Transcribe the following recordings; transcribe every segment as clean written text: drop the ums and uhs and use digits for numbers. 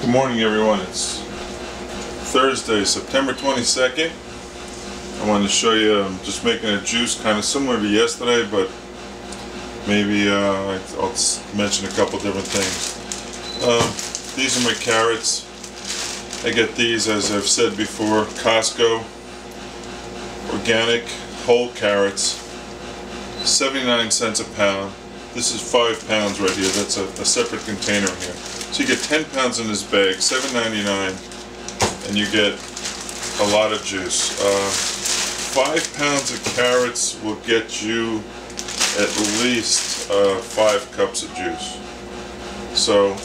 Good morning, everyone. It's Thursday, September 22nd. I wanted to show you, I'm just making a juice kind of similar to yesterday, but maybe I'll mention a couple different things. These are my carrots. I get these, as I've said before, Costco organic whole carrots, 79 cents a pound. This is 5 pounds right here. That's a separate container here. So you get 10 pounds in this bag, $7.99, and you get a lot of juice. 5 pounds of carrots will get you at least 5 cups of juice. So,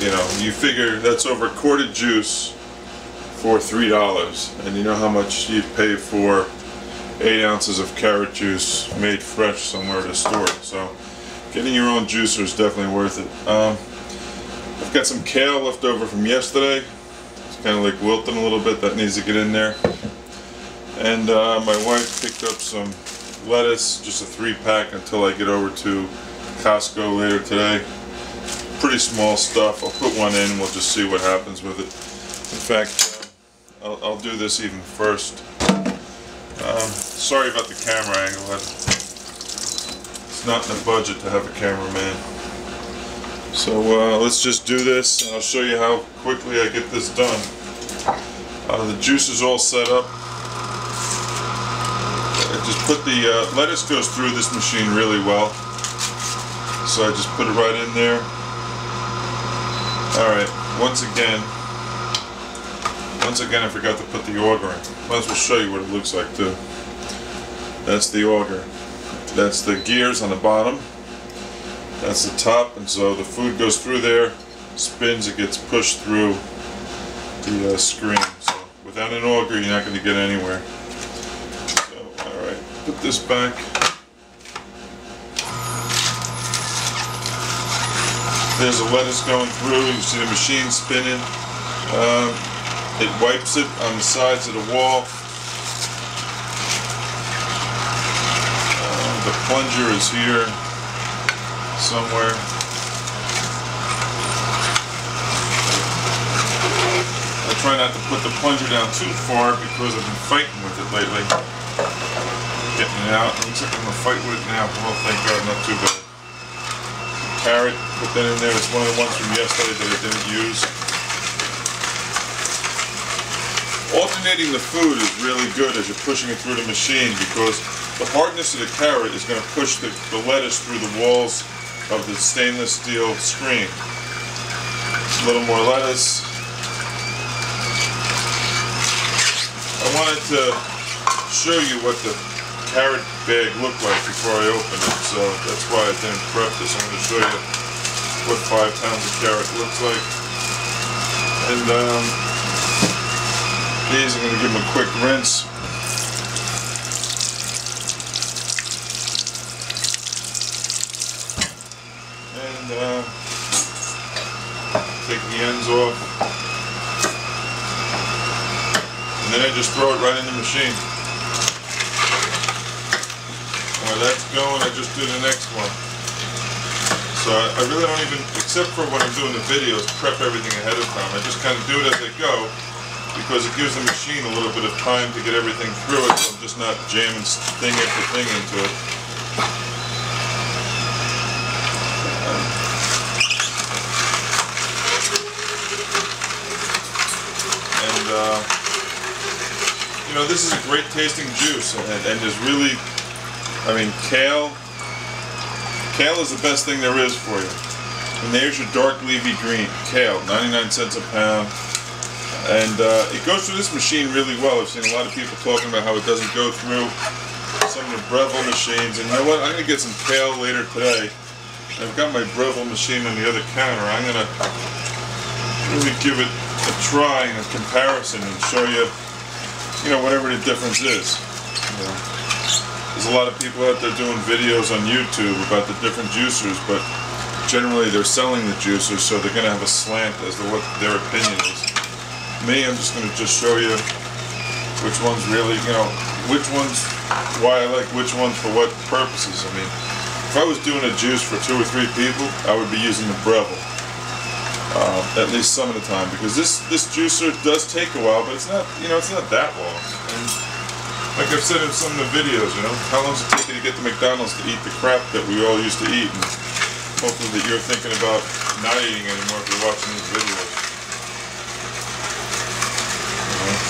you know, you figure that's over a quart of juice for $3, and you know how much you'd pay for 8 ounces of carrot juice made fresh somewhere at a store. So getting your own juicer is definitely worth it. I've got some kale left over from yesterday. It's kind of like wilting a little bit. That needs to get in there. And my wife picked up some lettuce, just a 3-pack until I get over to Costco later today. Pretty small stuff. I'll put one in and we'll just see what happens with it. In fact, I'll do this even first. Sorry about the camera angle. It's not in the budget to have a cameraman. So let's just do this, and I'll show you how quickly I get this done. The juice is all set up. I just put the lettuce goes through this machine really well, so I just put it right in there. All right. Once again, I forgot to put the auger in. Might as well show you what it looks like too. That's the auger. That's the gears on the bottom. That's the top, and so the food goes through there, spins, it gets pushed through the screen. So without an auger, you're not going to get anywhere. So, alright, put this back. There's a lettuce going through, you see the machine spinning. It wipes it on the sides of the wall. The plunger is here somewhere. I try not to put the plunger down too far because I've been fighting with it lately. Getting it out. It looks like I'm going to fight with it now. Oh, thank God, not too bad. Carrot, put that in there. It's one of the ones from yesterday that I didn't use. Alternating the food is really good as you're pushing it through the machine, because the hardness of the carrot is going to push the lettuce through the walls of the stainless steel screen. A little more lettuce. I wanted to show you what the carrot bag looked like before I opened it, so that's why I didn't prep this. I'm going to show you what 5 pounds of carrot looks like. And these I'm going to give them a quick rinse. And take the ends off. And then I just throw it right in the machine. While that's going, I just do the next one. So I really don't even, except for when I'm doing the videos, prep everything ahead of time. I just kind of do it as I go, because it gives the machine a little bit of time to get everything through it, so I'm just not jamming thing after thing into it. And you know, this is a great tasting juice, and there's really, I mean, kale is the best thing there is for you. And there's your dark leafy green kale, 99 cents a pound. And it goes through this machine really well. I've seen a lot of people talking about how it doesn't go through some of the Breville machines. And you know what? I'm going to get some kale later today. I've got my Breville machine on the other counter. I'm going to really give it a try and a comparison and show you, you know, whatever the difference is. You know, there's a lot of people out there doing videos on YouTube about the different juicers, but generally they're selling the juicers, so they're going to have a slant as to what their opinion is. Me, I'm just going to show you which ones really, you know, which ones, why I like which ones for what purposes. I mean, if I was doing a juice for 2 or 3 people, I would be using the Breville. at least some of the time, because this juicer does take a while, but it's not, it's not that long. And like I've said in some of the videos, how long does it take you to get to McDonald's to eat the crap that we all used to eat? And hopefully that you're thinking about not eating anymore if you're watching these videos.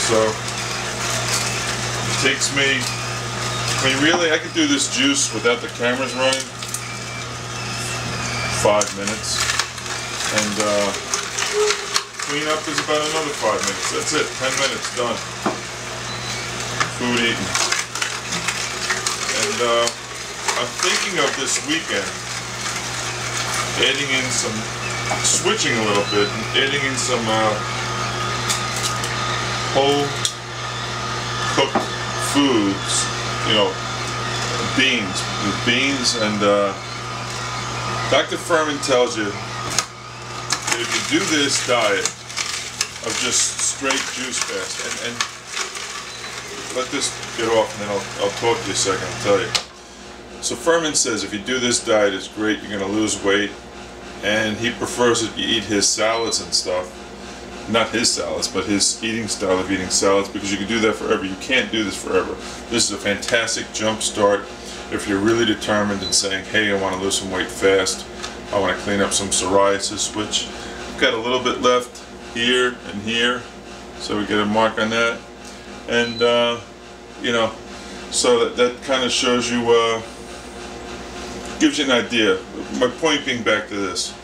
So it takes me, really, I could do this juice without the cameras running 5 minutes, and clean up is about another 5 minutes. That's it, 10 minutes, done. Food eaten. And I'm thinking of this weekend adding in some, switching a little bit, and adding in some whole cooked foods, beans, and Dr. Fuhrman tells you that if you do this diet of just straight juice fast, and let this get off, and then I'll talk to you a second, I'll tell you. So Fuhrman says if you do this diet, it's great, you're going to lose weight, and he prefers that you eat his salads and stuff. Not his salads, but his eating style of eating salads, because you can do that forever. You can't do this forever. This is a fantastic jump start if you're really determined and saying, hey, I want to lose some weight fast. I want to clean up some psoriasis, which I've got a little bit left here and here, so we get a mark on that. And so that kind of shows you, gives you an idea. My point being back to this.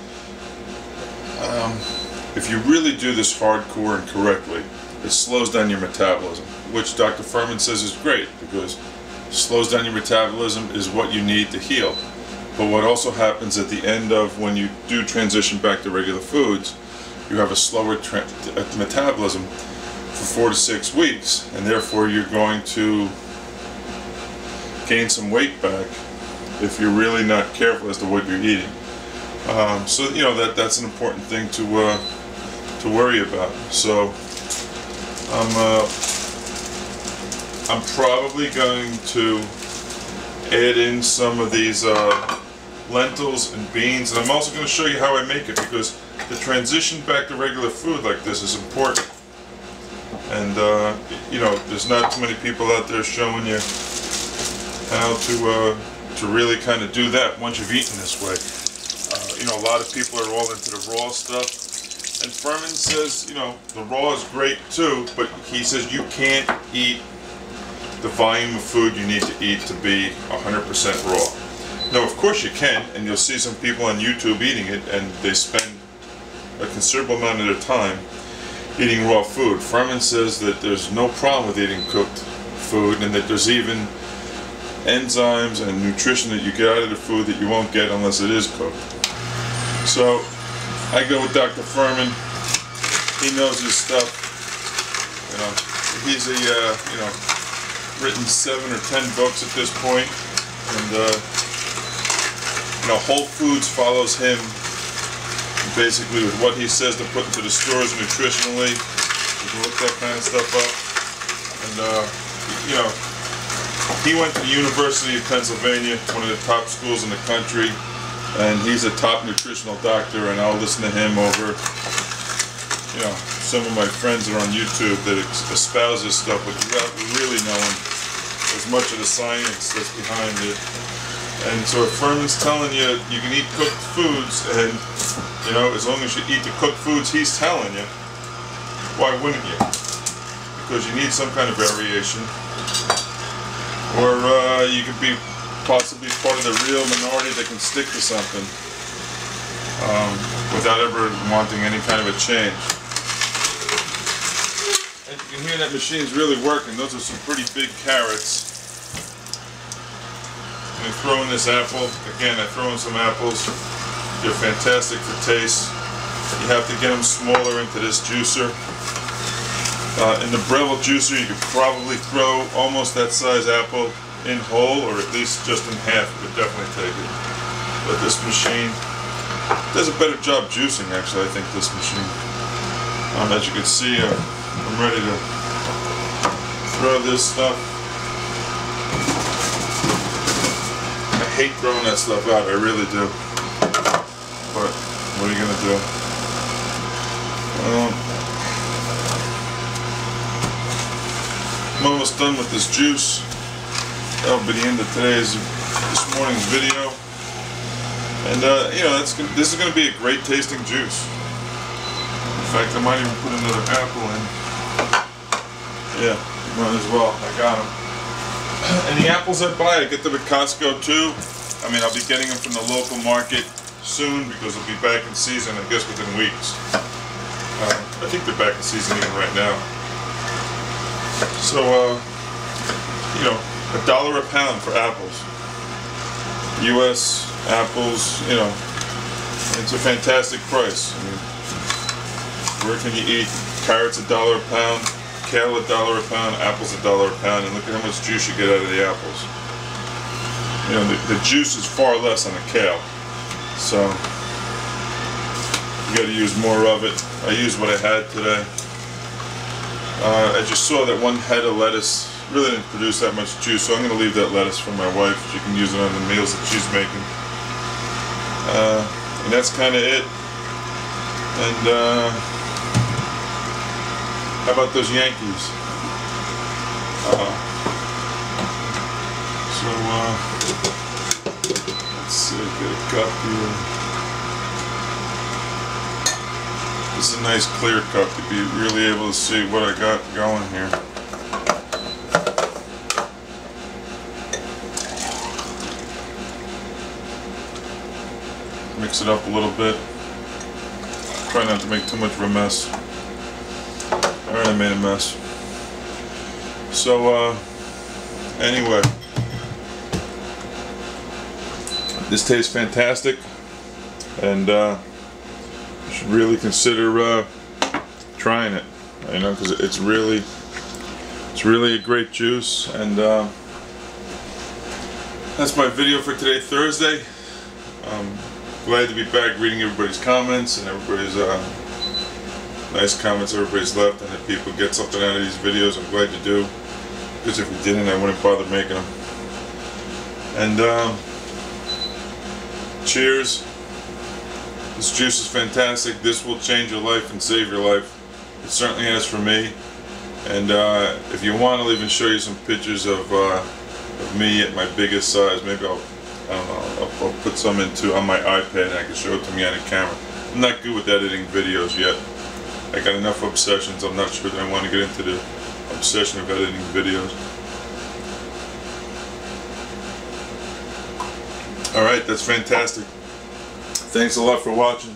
If you really do this hardcore and correctly, it slows down your metabolism, which Dr. Fuhrman says is great, because slows down your metabolism is what you need to heal. But what also happens at the end of when you do transition back to regular foods, you have a slower metabolism for 4 to 6 weeks, and therefore you're going to gain some weight back if you're really not careful as to what you're eating. So that's an important thing to worry about. So I'm probably going to add in some of these lentils and beans, and I'm also going to show you how I make it, because the transition back to regular food like this is important. And there's not too many people out there showing you how to really kind of do that once you've eaten this way. A lot of people are all into the raw stuff, and Fuhrman says, the raw is great too, but he says you can't eat the volume of food you need to eat to be 100% raw. Now, of course you can, and you'll see some people on YouTube eating it, and they spend a considerable amount of their time eating raw food. Fuhrman says that there's no problem with eating cooked food, and that there's even enzymes and nutrition that you get out of the food that you won't get unless it is cooked. So I go with Dr. Fuhrman. He knows his stuff. He's written 7 or 10 books at this point, and Whole Foods follows him basically with what he says to put into the stores nutritionally. You can look that kind of stuff up. And he went to the University of Pennsylvania, one of the top schools in the country, and he's a top nutritional doctor, and I'll listen to him over, some of my friends are on YouTube that espouse this stuff without really knowing as much of the science that's behind it. And so if Fuhrman's telling you you can eat cooked foods, and as long as you eat the cooked foods he's telling you, why wouldn't you? Because you need some kind of variation, or you could be possibly part of the real minority that can stick to something without ever wanting any kind of a change. And you can hear that machine's really working. Those are some pretty big carrots. And I throw in this apple. Again, I throw in some apples. They're fantastic for taste. You have to get them smaller into this juicer. In the Breville juicer, you could probably throw almost that size apple in whole, or at least just in half. It would definitely take it. But this machine does a better job juicing, actually, I think, this machine. As you can see, I'm ready to throw this stuff. I hate throwing that stuff out, I really do. But what are you going to do? almost done with this juice. That'll be the end of this morning's video. And you know, this is going to be a great tasting juice. In fact, I might even put another apple in. Yeah, might as well. I got them. And the apples I buy, I get them at Costco too. I mean, I'll be getting them from the local market soon because they'll be back in season, I guess, within weeks. I think they're back in season even right now. So, you know, $1 a pound for apples. U.S. apples, you know, it's a fantastic price. I mean, where can you eat? Carrots $1 a pound, kale $1 a pound, apples $1 a pound, and look at how much juice you get out of the apples. You know, the juice is far less on the kale, so you got to use more of it. I used what I had today. I just saw that one head of lettuce really didn't produce that much juice, so I'm going to leave that lettuce for my wife. She can use it on the meals that she's making. And that's kind of it. And how about those Yankees? Let's see, get a cup here. This is a nice clear cup to be really able to see what I got going here. Mix it up a little bit. Try not to make too much of a mess. Alright, I made a mess. So, anyway. This tastes fantastic. And, you should really consider trying it. You know, because it's really a great juice. And, that's my video for today, Thursday. Glad to be back reading everybody's comments and everybody's nice comments everybody's left, and that people get something out of these videos. I'm glad you do, because if you didn't, I wouldn't bother making them. And cheers. This juice is fantastic. This will change your life and save your life. It certainly has for me. And if you want, I'll even show you some pictures of me at my biggest size. Maybe I don't know, I'll put some on my iPad and I can show it to me on a camera. I'm not good with editing videos yet. I got enough obsessions. I'm not sure that I want to get into the obsession of editing videos. Alright, that's fantastic. Thanks a lot for watching.